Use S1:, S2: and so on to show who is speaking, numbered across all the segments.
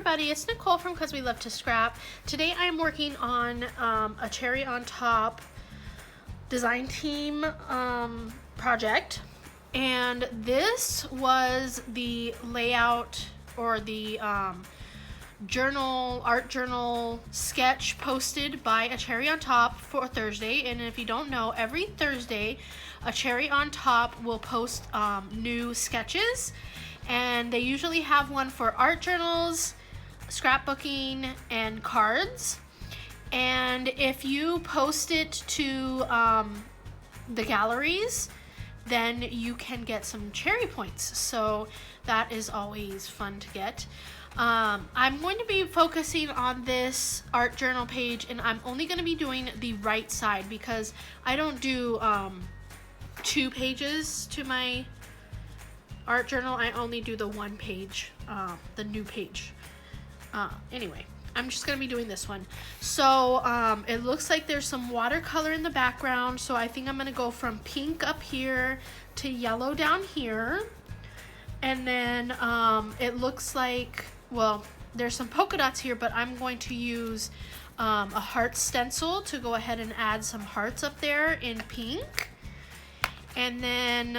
S1: everybody, it's Nicole from Cause We Love to Scrap. Today I'm working on a cherry on top design team project, and this was the layout or the art journal sketch posted by A Cherry on Top for Thursday. And if you don't know, every Thursday A Cherry on Top will post new sketches, and they usually have one for art journals, scrapbooking, and cards. And if you post it to the galleries, then you can get some cherry points, so that is always fun to get. I'm going to be focusing on this art journal page, and I'm only going to be doing the right side because I don't do 2 pages to my art journal. I only do the 1 page, the new page. Anyway, I'm just going to be doing this one. So it looks like there's some watercolor in the background, so I think I'm going to go from pink up here to yellow down here. And then it looks like, well, there's some polka dots here, but I'm going to use a heart stencil to go ahead and add some hearts up there in pink. And then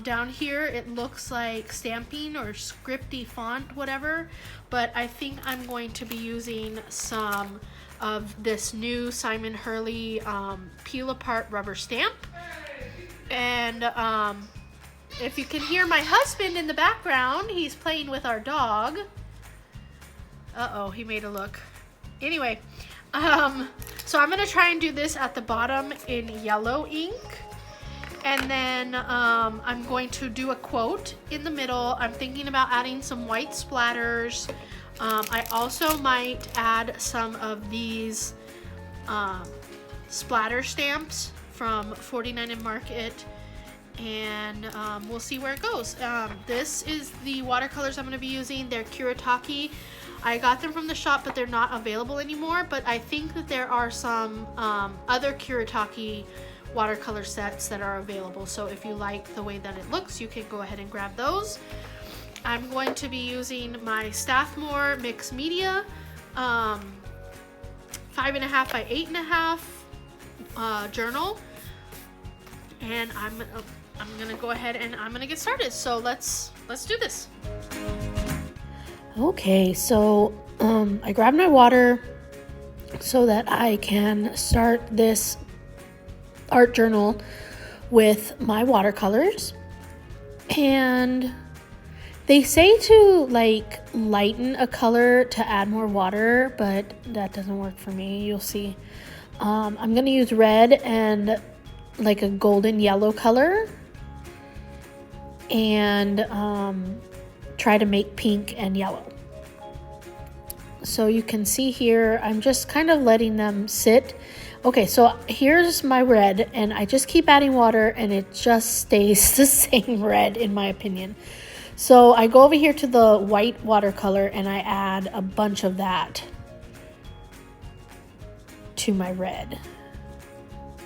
S1: down here it looks like stamping or scripty font, whatever, but I think I'm going to be using some of this new Simon Hurley peel apart rubber stamp. And if you can hear my husband in the background, he's playing with our dog. Uh-oh, he made a look. Anyway, so I'm gonna try and do this at the bottom in yellow ink. And then I'm going to do a quote in the middle. I'm thinking about adding some white splatters. I also might add some of these splatter stamps from 49 and Market, and we'll see where it goes. This is the watercolors I'm going to be using. They're Kuretake. I got them from the shop, but they're not available anymore. But I think that there are some other Kuretake watercolor sets that are available, so if you like the way that it looks, you can go ahead and grab those. I'm going to be using my Stathmore Mixed Media 5.5 by 8.5 journal, and I'm gonna go ahead and I'm gonna get started. So let's do this. Okay, so I grabbed my water so that I can start this art journal with my watercolors, and they say to like lighten a color to add more water, but that doesn't work for me. You'll see. I'm gonna use red and like a golden yellow color, and try to make pink and yellow. So you can see here I'm just kind of letting them sit. Okay, so here's my red, and I just keep adding water and it just stays the same red in my opinion. So I go over here to the white watercolor and I add a bunch of that to my red,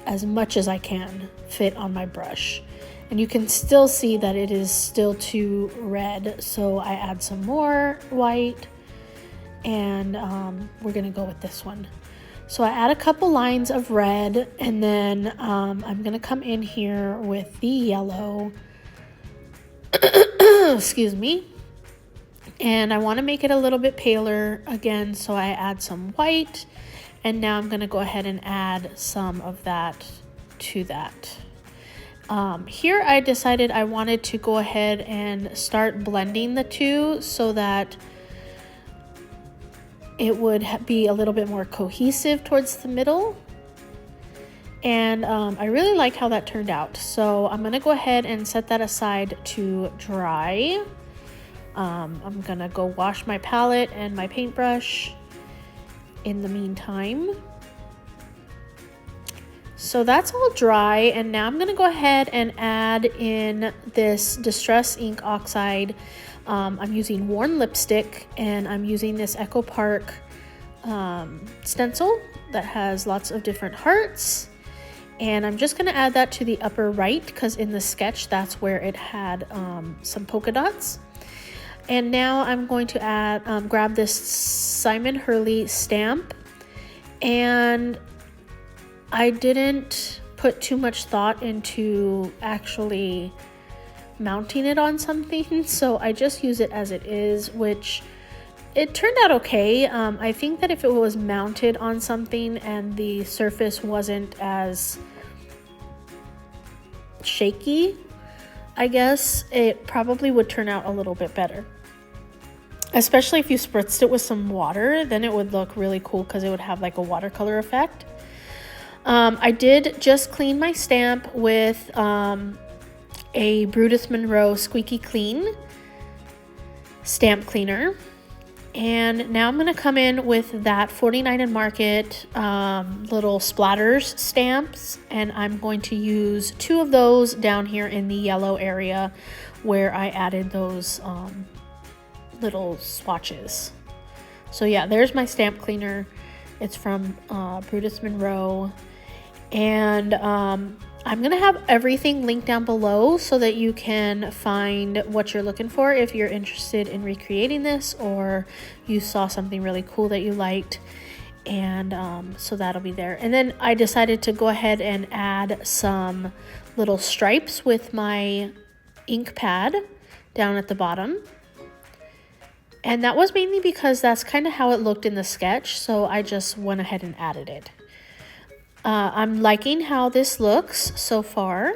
S1: as much as I can fit on my brush. And you can still see that it is still too red, so I add some more white, and we're gonna go with this one. So I add a couple lines of red, and then I'm gonna come in here with the yellow, excuse me, and I want to make it a little bit paler again, so I add some white, and now I'm gonna go ahead and add some of that to that. Here I decided I wanted to go ahead and start blending the two so that it would be a little bit more cohesive towards the middle, and I really like how that turned out. So I'm gonna go ahead and set that aside to dry. I'm gonna go wash my palette and my paintbrush in the meantime. So that's all dry, and now I'm gonna go ahead and add in this Distress Ink Oxide. I'm using Worn Lipstick, and I'm using this Echo Park stencil that has lots of different hearts, and I'm just going to add that to the upper right because in the sketch that's where it had some polka dots. And now I'm going to add, grab this Simon Hurley stamp, and I didn't put too much thought into actually mounting it on something, so I just use it as it is, which it turned out okay. I think that if it was mounted on something and the surface wasn't as shaky, I guess it probably would turn out a little bit better. Especially if you spritzed it with some water, then it would look really cool because it would have like a watercolor effect. I did just clean my stamp with a Brutus Monroe Squeaky Clean stamp cleaner. And now I'm going to come in with that 49 and Market little splatters stamps, and I'm going to use 2 of those down here in the yellow area where I added those little swatches. So yeah, there's my stamp cleaner. It's from Brutus Monroe, and I'm going to have everything linked down below so that you can find what you're looking for if you're interested in recreating this, or you saw something really cool that you liked. And so that'll be there. And then I decided to go ahead and add some little stripes with my ink pad down at the bottom. And that was mainly because that's kind of how it looked in the sketch, so I just went ahead and added it. I'm liking how this looks so far.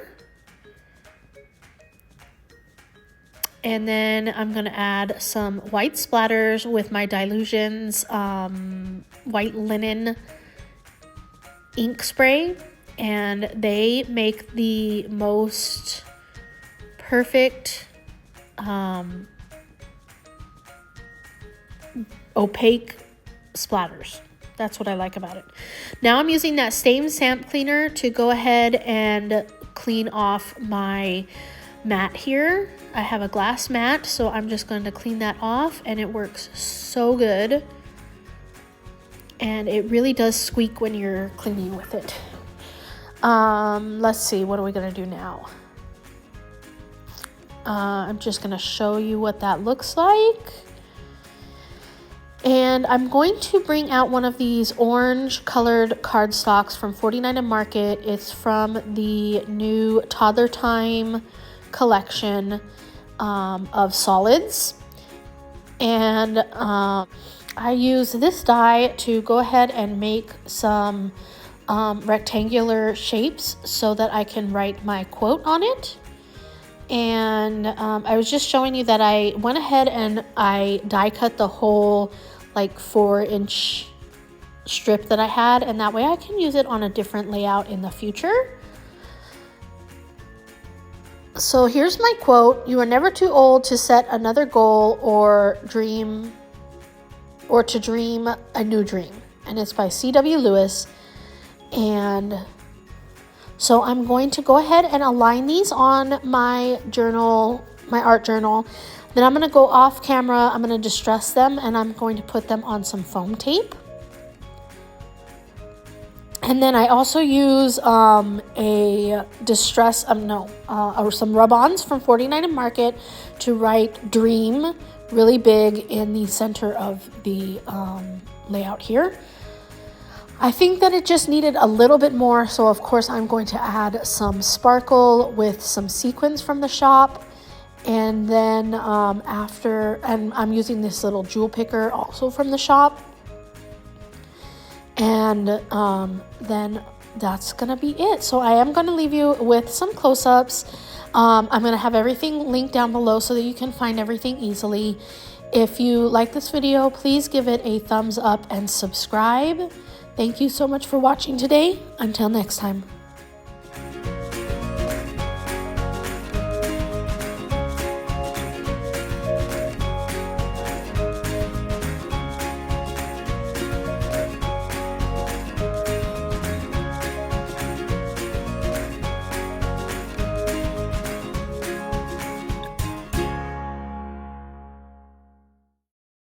S1: And then I'm going to add some white splatters with my Dylusions white linen ink spray. And they make the most perfect opaque splatters. That's what I like about it. Now I'm using that same stamp cleaner to go ahead and clean off my mat here. I have a glass mat, so I'm just going to clean that off, and it works so good. And it really does squeak when you're cleaning with it. Let's see, what are we going to do now? I'm just going to show you what that looks like. And I'm going to bring out one of these orange colored cardstocks from 49 and Market. It's from the new Toddler Time collection of solids. And I use this die to go ahead and make some rectangular shapes so that I can write my quote on it. And I was just showing you that I went ahead and I die cut the whole like 4-inch strip that I had, and that way I can use it on a different layout in the future. So here's my quote: "You are never too old to set another goal or dream, or to dream a new dream." And it's by C.W. Lewis. And so I'm going to go ahead and align these on my journal, my art journal. Then I'm going to go off camera, I'm going to distress them, and I'm going to put them on some foam tape. And then I also use a distress, or some rub-ons from 49 and Market to write dream really big in the center of the layout here. I think that it just needed a little bit more, so of course I'm going to add some sparkle with some sequins from the shop. And then and I'm using this little jewel picker also from the shop. And then that's going to be it. So I am going to leave you with some close-ups. I'm going to have everything linked down below so that you can find everything easily. If you like this video, please give it a thumbs up and subscribe. Thank you so much for watching today. Until next time.